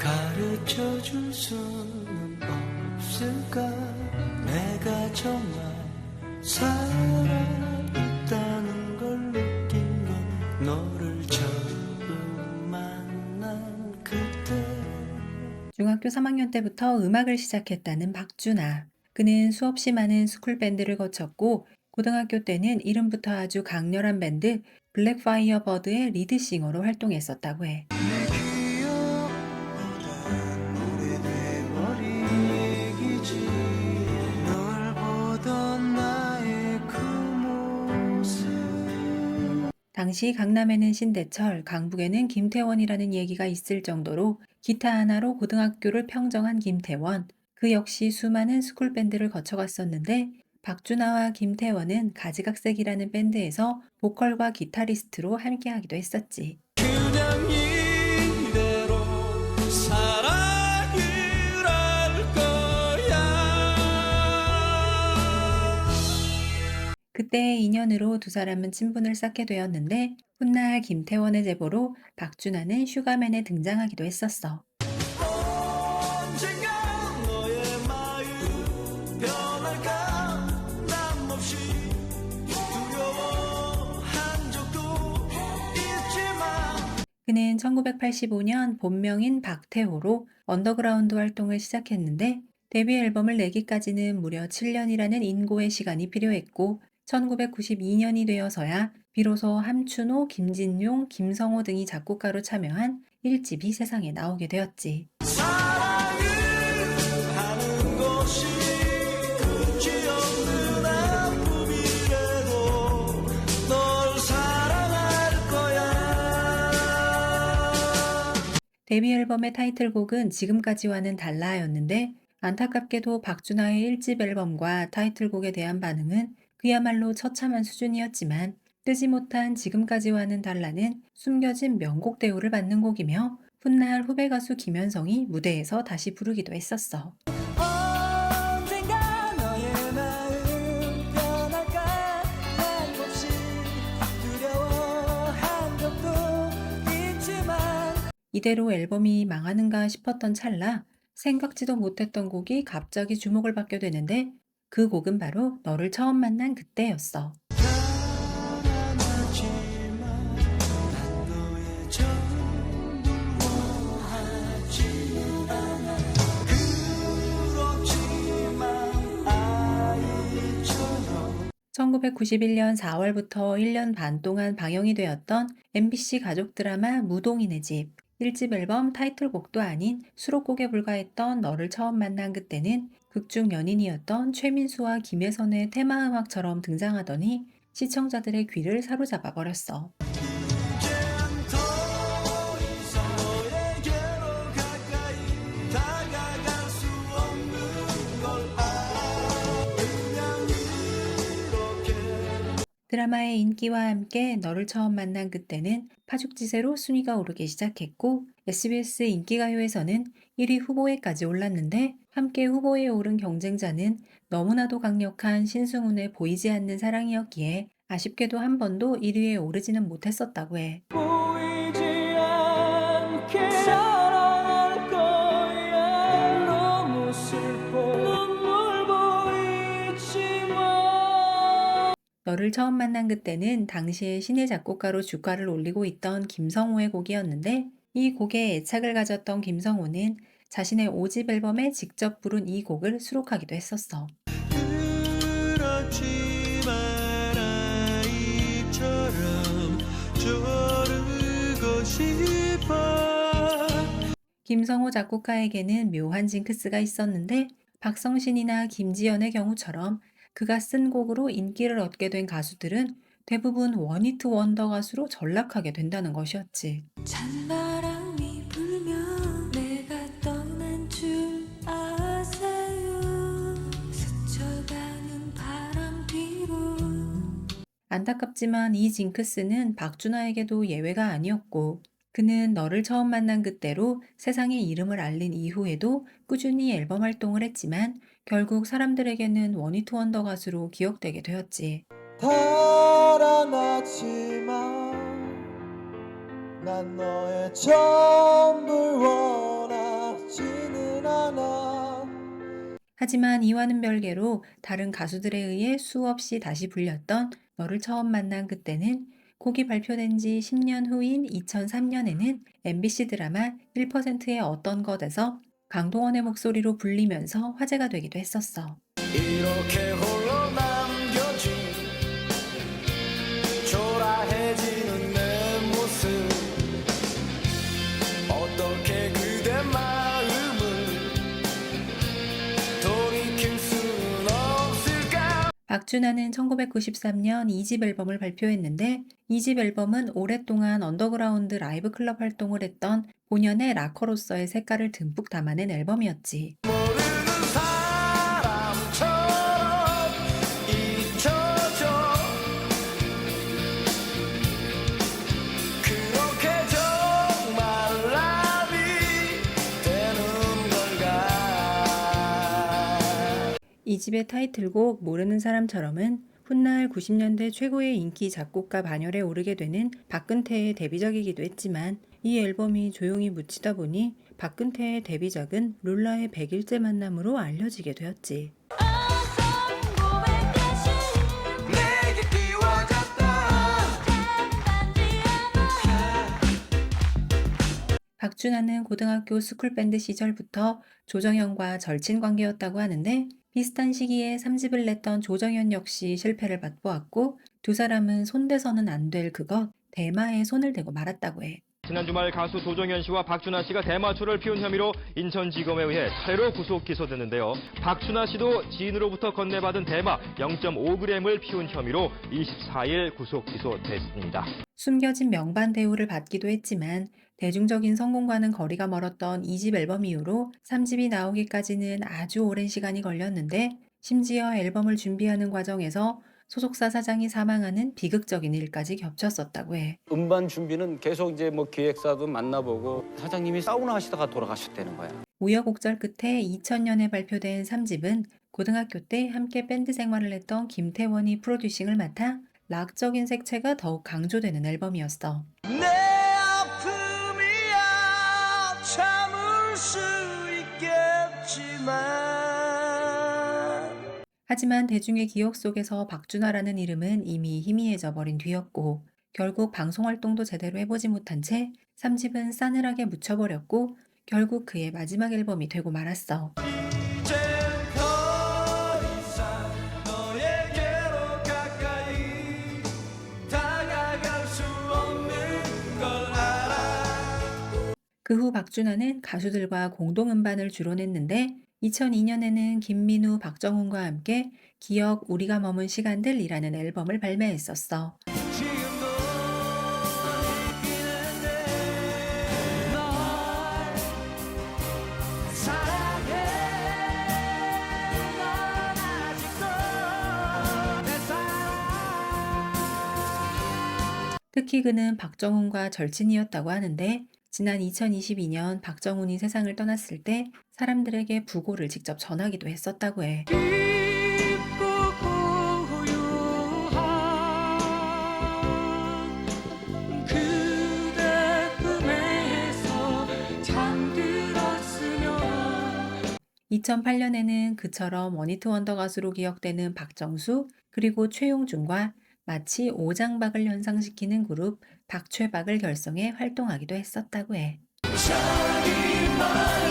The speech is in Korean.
가르쳐 줄 수는 없을까 내가 정말 살아있다는 걸 느낀 건 너를 처음 만난 그때. 중학교 3학년 때부터 음악을 시작했다는 박준아. 그는 수없이 많은 스쿨밴드를 거쳤고 고등학교 때는 이름부터 아주 강렬한 밴드 블랙파이어 버드의 리드싱어로 활동했었다고 해. 내 기억보단 오래돼버린 얘기지 널 보던 나의 그 모습. 당시 강남에는 신대철, 강북에는 김태원이라는 얘기가 있을 정도로 기타 하나로 고등학교를 평정한 김태원. 그 역시 수많은 스쿨밴드를 거쳐갔었는데 박준하와 김태원은 가지각색이라는 밴드에서 보컬과 기타리스트로 함께하기도 했었지. 그냥 이대로 사랑을 할 거야. 그때의 인연으로 두 사람은 친분을 쌓게 되었는데 훗날 김태원의 제보로 박준하는 슈가맨에 등장하기도 했었어. 언젠가 너의 마음 변할까 난 몹시 두려워한 적도 있지만. 그는 1985년 본명인 박태호로 언더그라운드 활동을 시작했는데 데뷔 앨범을 내기까지는 무려 7년이라는 인고의 시간이 필요했고 1992년이 되어서야 비로소 함춘호, 김진용, 김성호 등이 작곡가로 참여한 1집이 세상에 나오게 되었지. 사랑을 하는 것이 끝이 없는 아픔이래도 널 사랑할 거야. 데뷔 앨범의 타이틀곡은 지금까지와는 달라였는데 안타깝게도 박준하의 1집 앨범과 타이틀곡에 대한 반응은 그야말로 처참한 수준이었지만 뜨지 못한 지금까지와는 달라는 숨겨진 명곡 대우를 받는 곡이며 훗날 후배 가수 김현성이 무대에서 다시 부르기도 했었어. 언젠가 너의 마음 변할까 난 몹시 두려워한 적도 있지만. 이대로 앨범이 망하는가 싶었던 찰나 생각지도 못했던 곡이 갑자기 주목을 받게 되는데 그 곡은 바로 너를 처음 만난 그때였어. 사랑하지만 난 너의 전부로 하지 않아. 그렇지만 아이처럼 1991년 4월부터 1년 반 동안 방영이 되었던 MBC 가족 드라마 무동인의 집 1집 앨범 타이틀곡도 아닌 수록곡에 불과했던 너를 처음 만난 그때는 극중 연인이었던 최민수와 김혜선의 테마음악처럼 등장하더니 시청자들의 귀를 사로잡아 버렸어. 이젠 더 이상 너에게로 가까이 다가갈 수 없는 걸 알아. 그냥 이렇게. 드라마의 인기와 함께 너를 처음 만난 그때는 파죽지세로 순위가 오르기 시작했고 SBS 인기가요에서는 1위 후보에까지 올랐는데 함께 후보에 오른 경쟁자는 너무나도 강력한 신승훈의 보이지 않는 사랑이었기에 아쉽게도 한 번도 1위에 오르지는 못했었다고 해. 보이지 않게 사랑할 거야. 너무 슬퍼 눈물 보이지만. 너를 처음 만난 그때는 당시에 신예 작곡가로 주가를 올리고 있던 김성호의 곡이었는데 이 곡에 애착을 가졌던 김성호는 자신의 5집 앨범에 직접 부른 이 곡을 수록하기도 했었어. 그렇지만 아이처럼 저르고 싶어. 김성호 작곡가에게는 묘한 징크스가 있었는데 박성신이나 김지연의 경우처럼 그가 쓴 곡으로 인기를 얻게 된 가수들은 대부분 원히트 원더 가수로 전락하게 된다는 것이었지. 찬바람이 불면 내가 떠난 줄 아세요. 스쳐가는 바람 뒤로. 안타깝지만 이 징크스는 박준하에게도 예외가 아니었고 그는 너를 처음 만난 그때로 세상에 이름을 알린 이후에도 꾸준히 앨범 활동을 했지만 결국 사람들에게는 원히트 원더 가수로 기억되게 되었지. 달아났지만 난 너의 전부를 원하. 하지만 이와는 별개로 다른 가수들에 의해 수없이 다시 불렸던 너를 처음 만난 그때는 곡이 발표된 지 10년 후인 2003년에는 MBC 드라마 1%의 어떤 것에서 강동원의 목소리로 불리면서 화제가 되기도 했었어. 이렇게 홀로 남겨진 초라해지는 내 모습 어떻게 그대 마음을 돌이킬 수는 없을까. 박준하는 1993년 2집 앨범을 발표했는데 2집 앨범은 오랫동안 언더그라운드 라이브 클럽 활동을 했던 본연의 락커로서의 색깔을 듬뿍 담아낸 앨범이었지. 모르는 사람처럼 잊혀져 그렇게 정말 남이 되는 건가. 이 집의 타이틀곡 모르는 사람처럼은 훗날 90년대 최고의 인기 작곡가 반열에 오르게 되는 박근태의 데뷔작이기도 했지만 이 앨범이 조용히 묻히다 보니 박근태의 데뷔작은 룰라의 100일째 만남으로 알려지게 되었지. 내게 띄워졌던 박준하는 고등학교 스쿨밴드 시절부터 조정현과 절친 관계였다고 하는데 비슷한 시기에 3집을 냈던 조정현 역시 실패를 맛보았고 두 사람은 손대서는 안 될 그것 대마에 손을 대고 말았다고 해. 지난 주말 가수 조정현 씨와 박준하 씨가 대마초를 피운 혐의로 인천지검에 의해 차례로 구속 기소됐는데요. 박준하 씨도 지인으로부터 건네받은 대마 0.5g을 피운 혐의로 24일 구속 기소됐습니다. 숨겨진 명반 대우를 받기도 했지만 대중적인 성공과는 거리가 멀었던 2집 앨범 이후로 3집이 나오기까지는 아주 오랜 시간이 걸렸는데 심지어 앨범을 준비하는 과정에서 소속사 사장이 사망하는 비극적인 일까지 겹쳤었다고 해. 음반 준비는 계속 이제 뭐 기획사도 만나보고 사장님이 사우나 하시다가 돌아가셨다는 거야. 우여곡절 끝에 2000년에 발표된 3집은 고등학교 때 함께 밴드 생활을 했던 김태원이 프로듀싱을 맡아 락적인 색채가 더욱 강조되는 앨범이었어. 내 아픔이야 참을 수 있겠지만 하지만 대중의 기억 속에서 박준하라는 이름은 이미 희미해져 버린 뒤였고 결국 방송 활동도 제대로 해보지 못한 채 3집은 싸늘하게 묻혀버렸고 결국 그의 마지막 앨범이 되고 말았어. 이젠 더 이상 너에게로 가까이 다가갈 수 없는 걸 알아. 그 후 박준하는 가수들과 공동 음반을 주로 냈는데 2002년에는 김민우, 박정훈과 함께 기억 우리가 머문 시간들이라는 앨범을 발매했었어. 지금도 느끼는데 널 사랑해 넌 아직도 내 사랑. 특히 그는 박정훈과 절친이었다고 하는데 지난 2022년 박정훈이 세상을 떠났을 때 사람들에게 부고를 직접 전하기도 했었다고 해. 깊고 고요한 그대 품에서 잠들었으면 2008년에는 그처럼 원히트 원더 가수로 기억되는 박정수 그리고 최용준과 마치 오장박을 연상시키는 그룹 박최박을 결성해 활동하기도 했었다고 해. 자기만